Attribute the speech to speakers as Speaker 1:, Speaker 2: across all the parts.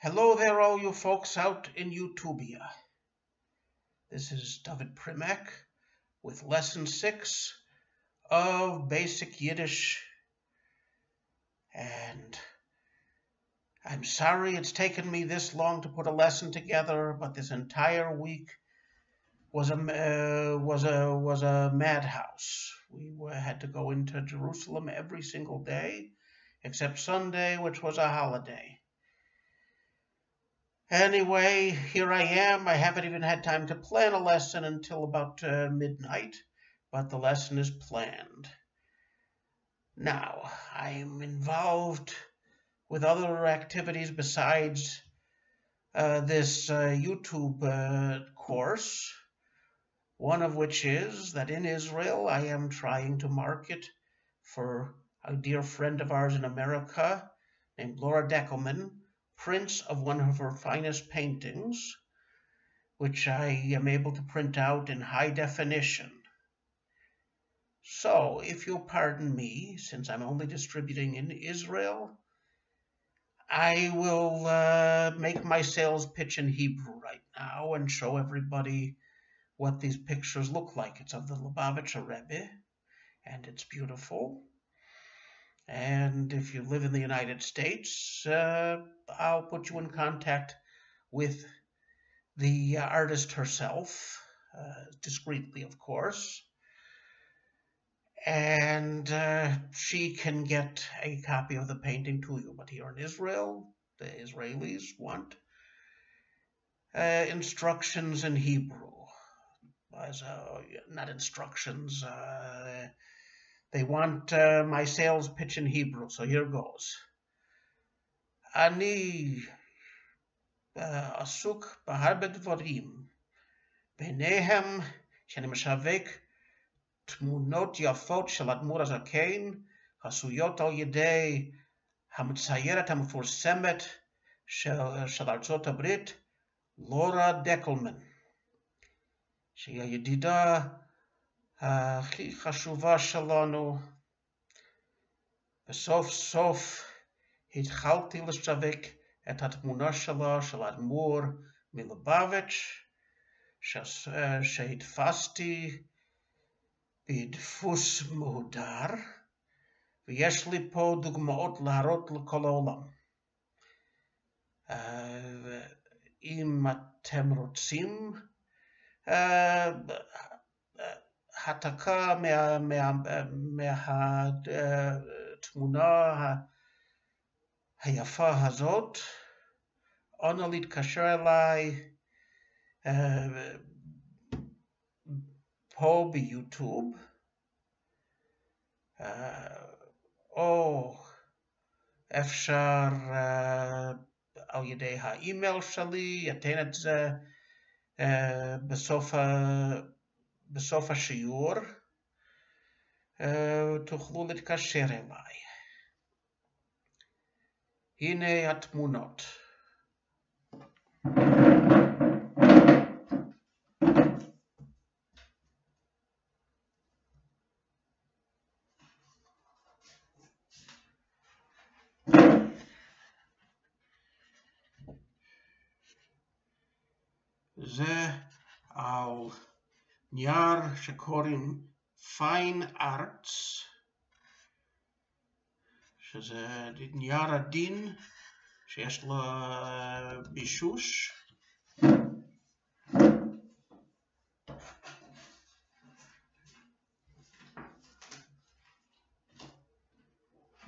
Speaker 1: Hello there, all you folks out in YouTubia. This is David Primack with Lesson 6 of Basic Yiddish. And I'm sorry it's taken me this long to put a lesson together, but this entire week was a madhouse. We had to go into Jerusalem every single day, except Sunday, which was a holiday. Anyway, here I am. I haven't even had time to plan a lesson until about midnight, but the lesson is planned. Now, I'm involved with other activities besides this YouTube course, one of which is that in Israel I am trying to market for a dear friend of ours in America named Laura Deckelman, prints of one of her finest paintings, which I am able to print out in high definition. So, if you'll pardon me, since I'm only distributing in Israel, I will make my sales pitch in Hebrew right now and show everybody what these pictures look like. It's of the Lubavitcher Rebbe, and it's beautiful. And if you live in the United States, I'll put you in contact with the artist herself, discreetly, of course. And she can get a copy of the painting to you. But here in Israel, the Israelis want instructions in Hebrew. Not instructions, they want my sales pitch in Hebrew, so here goes. אני עסוק בהרבה דברים, ביניהם שאני משווק תמונות יפות של האדמו הזקן, עשויות על ידי המציירת המפורסמת של ארצות הברית, לורה דקלמן, שהיא הידידה הכי חשובה שלנו. וסוף סוף התחלתי לשווק את התמונה שלה, של האדמו"ר מליובאוויטש, שהדפסתי בדפוס מהודר, ויש לי פה דוגמאות להראות לכל העולם. אם אתם רוצים, העתקה מהתמונה היפה הזאת, אנא להתקשר אליי פה ביוטיוב, או אפשר על ידי האימייל שלי, אתן את זה בסוף השיעור, תוכלו להתקשר אליי. הנה התמונות. זה על נייר שקוראים פיין ארטס, שזה נייר עדין שיש לו בישוש.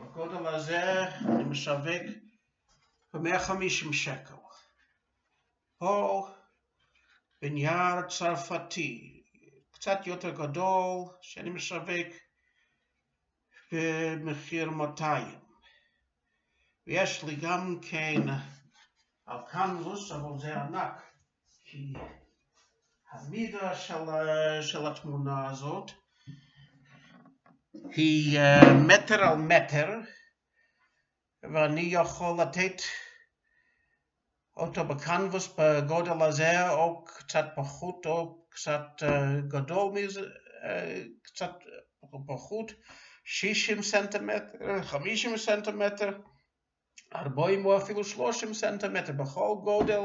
Speaker 1: בגודל הזה אני משווק ב-150 שקל. פה בנייר צרפתי, קצת יותר גדול, שאני משווק במחיר 200. ויש לי גם כן על קנבוס, אבל זה ענק, כי המידה של התמונה הזאת היא מטר על מטר, ואני יכול לתת אותו בקנבוס בגודל הזה, או קצת פחות, או קצת גדול מזה, קצת פחות, 60 סנטימטר, 50 סנטימטר, 40 או אפילו 30 סנטימטר בכל גודל,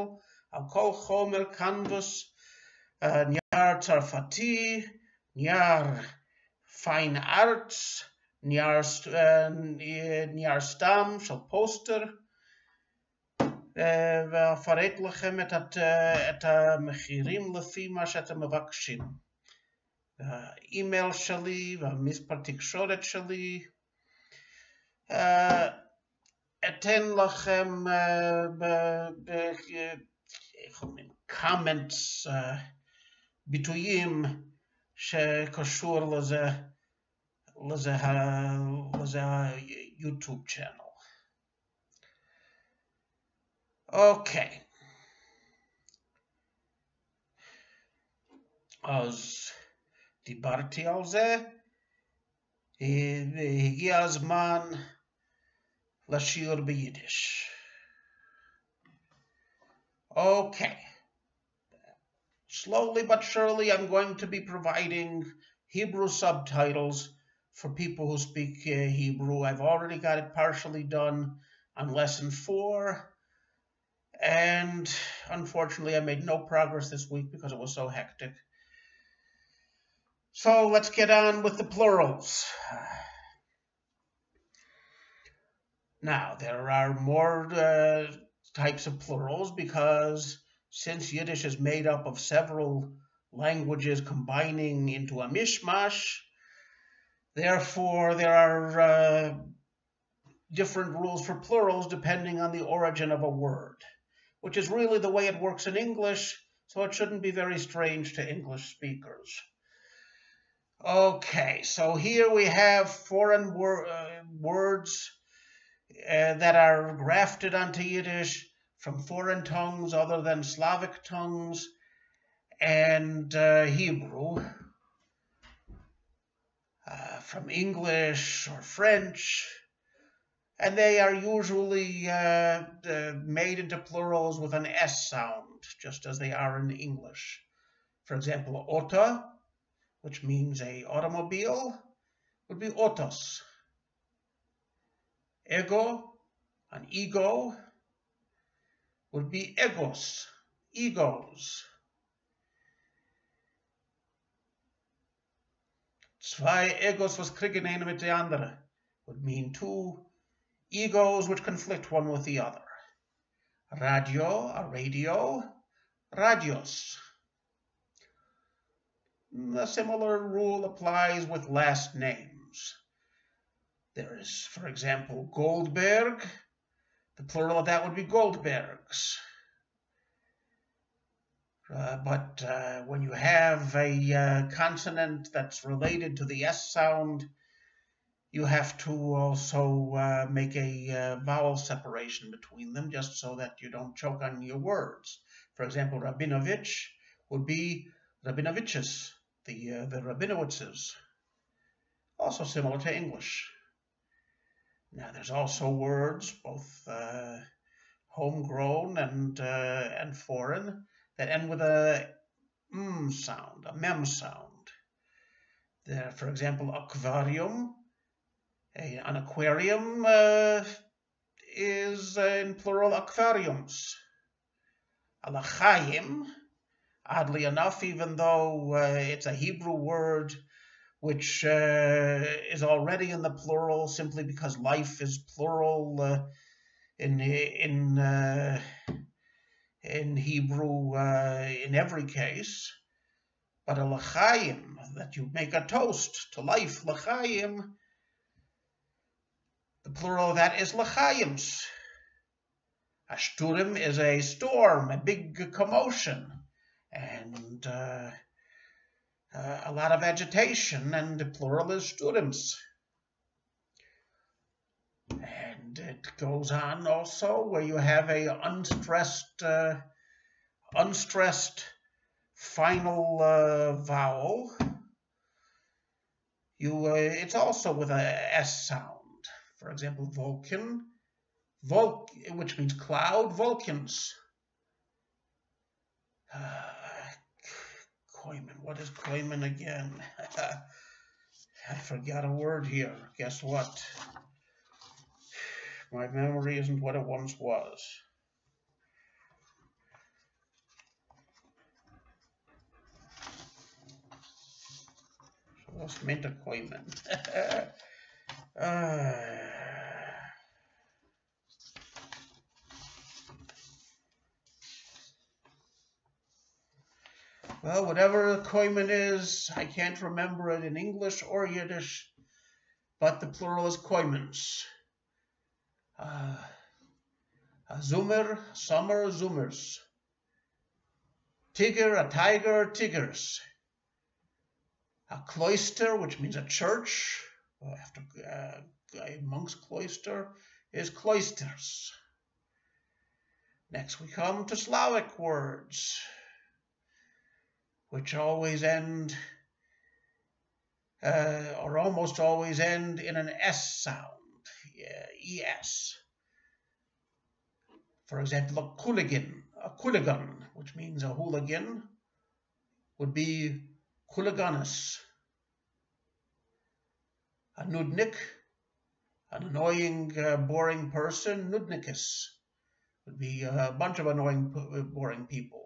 Speaker 1: על כל חומר קנבס, נייר צרפתי, נייר פיין ארטס, נייר סתם של פוסטר, ואפרט לכם את המחירים לפי מה שאתם מבקשים. האימייל שלי והמספר תקשורת שלי. אתן לכם comments, ביטויים שקשור לזה היוטיוב צ'אנל. אוקיי. אז דיברתי על זה, והגיע הזמן לשיעור ביידיש. Okay. Slowly but surely I'm going to be providing Hebrew subtitles for people who speak Hebrew. I've already got it partially done on lesson 4. And unfortunately I made no progress this week because it was so hectic. So let's get on with the plurals. Now, there are more types of plurals because since Yiddish is made up of several languages combining into a mishmash, therefore there are different rules for plurals depending on the origin of a word, which is really the way it works in English, so it shouldn't be very strange to English speakers. Okay, so here we have foreign words that are grafted onto Yiddish from foreign tongues other than Slavic tongues and Hebrew, from English or French, and they are usually made into plurals with an S sound, just as they are in English. For example, auto, which means a automobile, would be autos. Ego, an ego, would be egos, egos. Zwei egos was kriegen eine mit der andere would mean two egos which conflict one with the other. Radio, a radio, radios. A similar rule applies with last names. There is, for example, Goldberg. The plural of that would be Goldbergs. But when you have a consonant that's related to the S sound, you have to also make a vowel separation between them just so that you don't choke on your words. For example, Rabinovich would be Rabinoviches, the Rabinowitzes, also similar to English. Now, there's also words, both homegrown and foreign, that end with a m sound, a mem sound. There, for example, aquarium. An aquarium is in plural aquariums. Alachayim, oddly enough, even though it's a Hebrew word which is already in the plural simply because life is plural in Hebrew in every case. But a l'chaim, that you make a toast to life, l'chaim, the plural of that is l'chaims. A shturim is a storm, a big commotion, and a lot of agitation, and the plural is sturims. And it goes on also where you have a unstressed final vowel. It's also with a S sound. For example, Vulcan, which means cloud, Vulcans. Koiman, what is Koiman again? I forgot a word here. Guess what? My memory isn't what it once was. So what's meant a Koyman? Well, whatever Koyman is, I can't remember it in English or Yiddish, but the plural is Koymans. A Zoomer, summer, Zoomers. Tiger, a tiger, tigers. A cloister, which means a church, after a monk's cloister, is cloisters. Next we come to Slavic words, which always end, or almost always end in an S sound, ES. For example, a hooligan, which means a hooligan, would be hooliganus. A nudnik, an annoying, boring person, nudnikus, would be a bunch of annoying, boring people.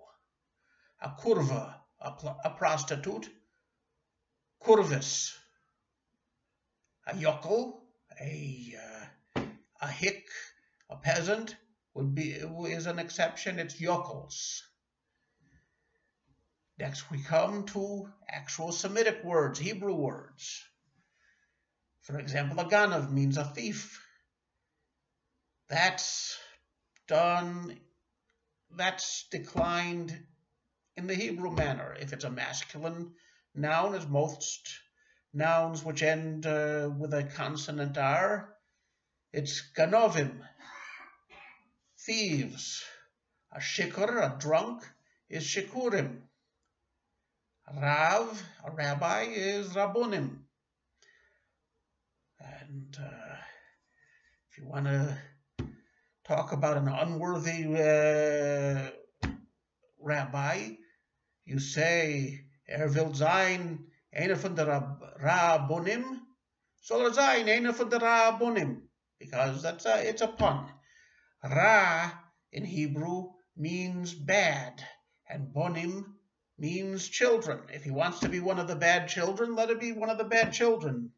Speaker 1: A kurva, a prostitute, kurvis. A yokel, a hick, a peasant, is an exception. It's yokels. Next we come to actual Semitic words, Hebrew words. For example, a ganav means a thief. That's declined in the Hebrew manner. If it's a masculine noun, as most nouns which end with a consonant R, it's ganovim, thieves. A shikar, a drunk, is shikurim. Rav, a rabbi, is rabbonim. And if you want to talk about an unworthy rabbi, you say, will sein einer von der Rabbonim, soll sein einer von der Rabbonim, because it's a pun. Ra in Hebrew means bad, and bonim means children. If he wants to be one of the bad children, let it be one of the bad children.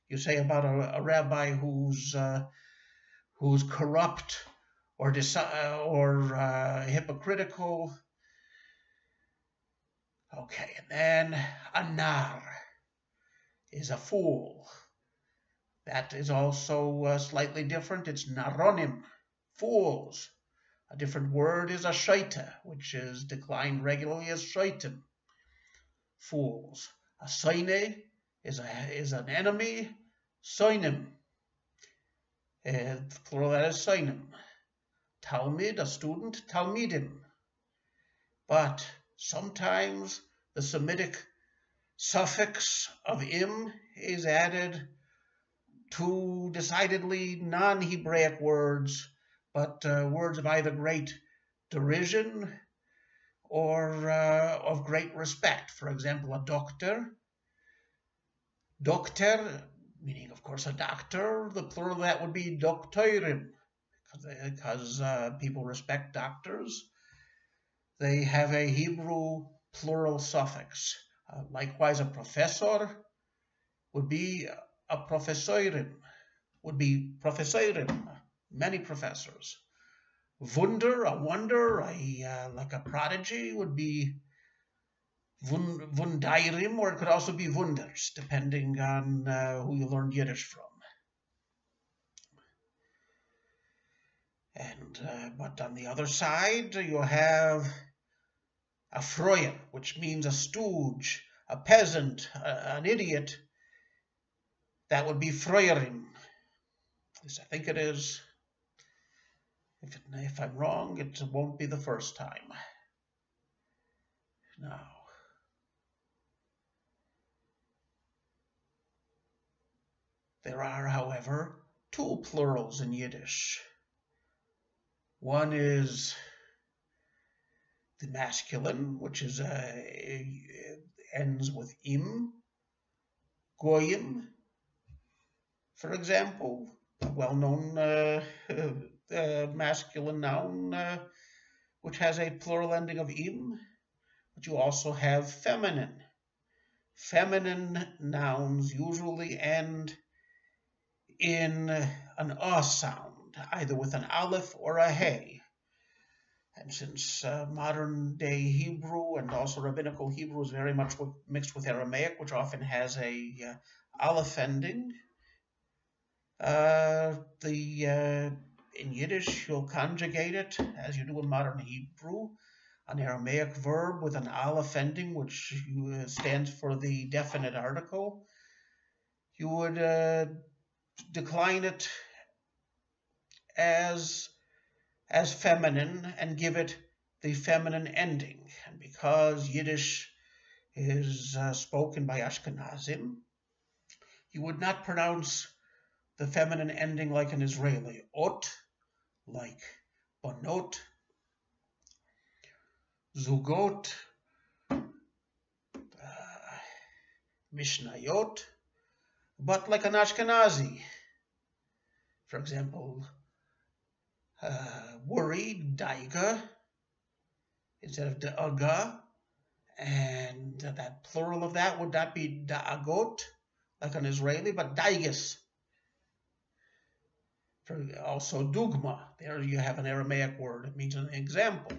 Speaker 1: You say about a rabbi who's corrupt or hypocritical. Okay, and then a nar is a fool. That is also slightly different. It's naronim, fools. A different word is a shaita, which is declined regularly as shaitim, fools. A soine is an enemy, soinim. Plural that is soinim. Talmid, a student, talmidim. But sometimes the Semitic suffix of im is added to decidedly non-Hebraic words, but words of either great derision or of great respect. For example, a doctor, meaning, of course, a doctor. The plural of that would be doctorim, because people respect doctors. They have a Hebrew plural suffix. Likewise, a professor would be a professorim, many professors. Wunder, a wonder, like a prodigy, would be wundairim, or it could also be wunders, depending on who you learned Yiddish from. And but on the other side, you have a froyer, which means a stooge, a peasant, an idiot. That would be froyerim. At least I think it is. If I'm wrong, it won't be the first time. Now, there are, however, two plurals in Yiddish. One is the masculine, which is ends with im, goyim. For example, a well-known masculine noun which has a plural ending of im, but you also have feminine. Feminine nouns usually end in an sound, either with an aleph or a hey. And since modern-day Hebrew and also rabbinical Hebrew is very much mixed with Aramaic, which often has a aleph ending, in Yiddish you'll conjugate it, as you do in modern Hebrew, an Aramaic verb with an aleph ending, which stands for the definite article. You would decline it as feminine and give it the feminine ending. And because Yiddish is spoken by Ashkenazim, you would not pronounce the feminine ending like an Israeli, ot, like bonot, zugot, mishnayot, but like an Ashkenazi. For example, worry, daiga, instead of da'aga, and that plural of that would not be da'agot, like an Israeli, but daigas. Also dugma, there you have an Aramaic word, it means an example.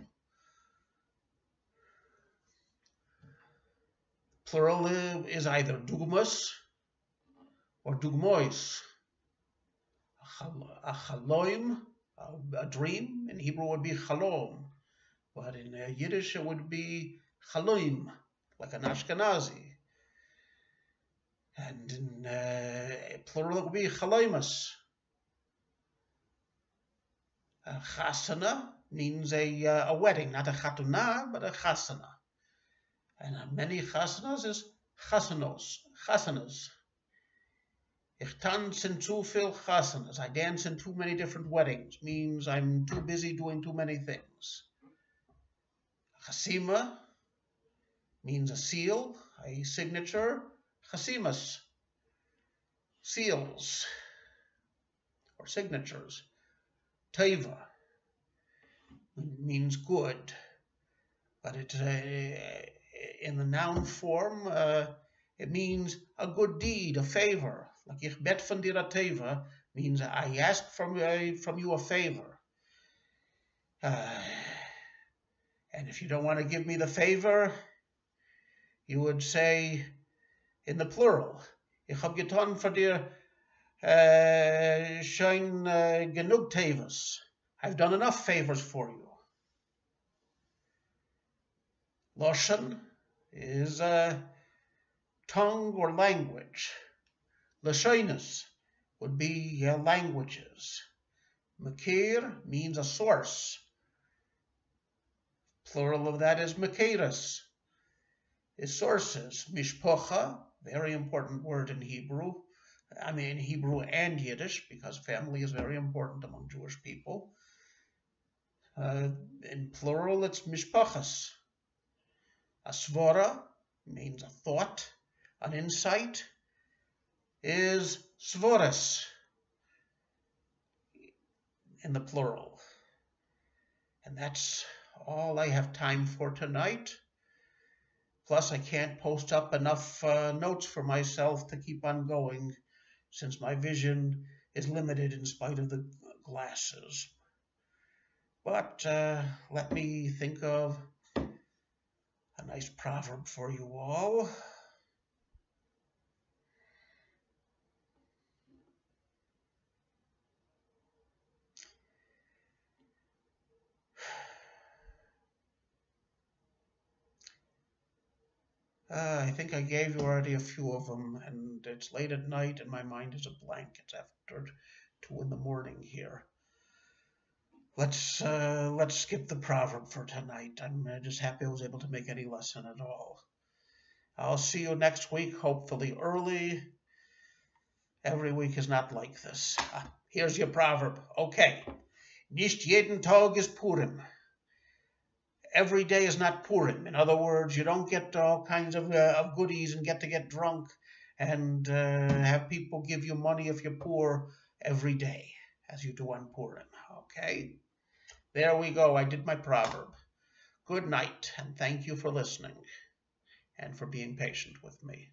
Speaker 1: Plural is either dugmas or dugmois. A chaloim, a dream, in Hebrew would be chalom, but in Yiddish it would be chaloim, like an Ashkenazi. And in plural it would be chaloimas. A chasana means a wedding, not a chatuna, but a chasana. And many chasanas is chasanas. Ich tanze in zu viel chasanas. I dance in too many different weddings. Means I'm too busy doing too many things. Chasima means a seal, a signature. Chasimas, seals or signatures. Teva means good, but it in the noun form it means a good deed, a favor. Like ich bet von dir a teva means I ask from you a favor. And if you don't want to give me the favor, you would say in the plural, ich hab getan von dir schon genug tevas. I've done enough favors for you. Lashon is tongue or language. Lashonis would be languages. Makir means a source. Plural of that is makiras, is sources. Mishpocha, very important word in Hebrew. I mean Hebrew and Yiddish, because family is very important among Jewish people. In plural, it's mishpachas. A svara means a thought, an insight, is svoras in the plural. And that's all I have time for tonight. Plus, I can't post up enough notes for myself to keep on going, since my vision is limited in spite of the glasses. But let me think of a nice proverb for you all. I think I gave you already a few of them, and it's late at night and my mind is a blank. It's after 2 in the morning here. Let's skip the proverb for tonight. I'm just happy I was able to make any lesson at all. I'll see you next week, hopefully early. Every week is not like this. Here's your proverb. Okay. Nicht jeden Tag ist Purim. Every day is not Purim. In other words, you don't get all kinds of goodies and get drunk and have people give you money if you're poor every day, as you do on Purim. Okay? There we go. I did my proverb. Good night, and thank you for listening and for being patient with me.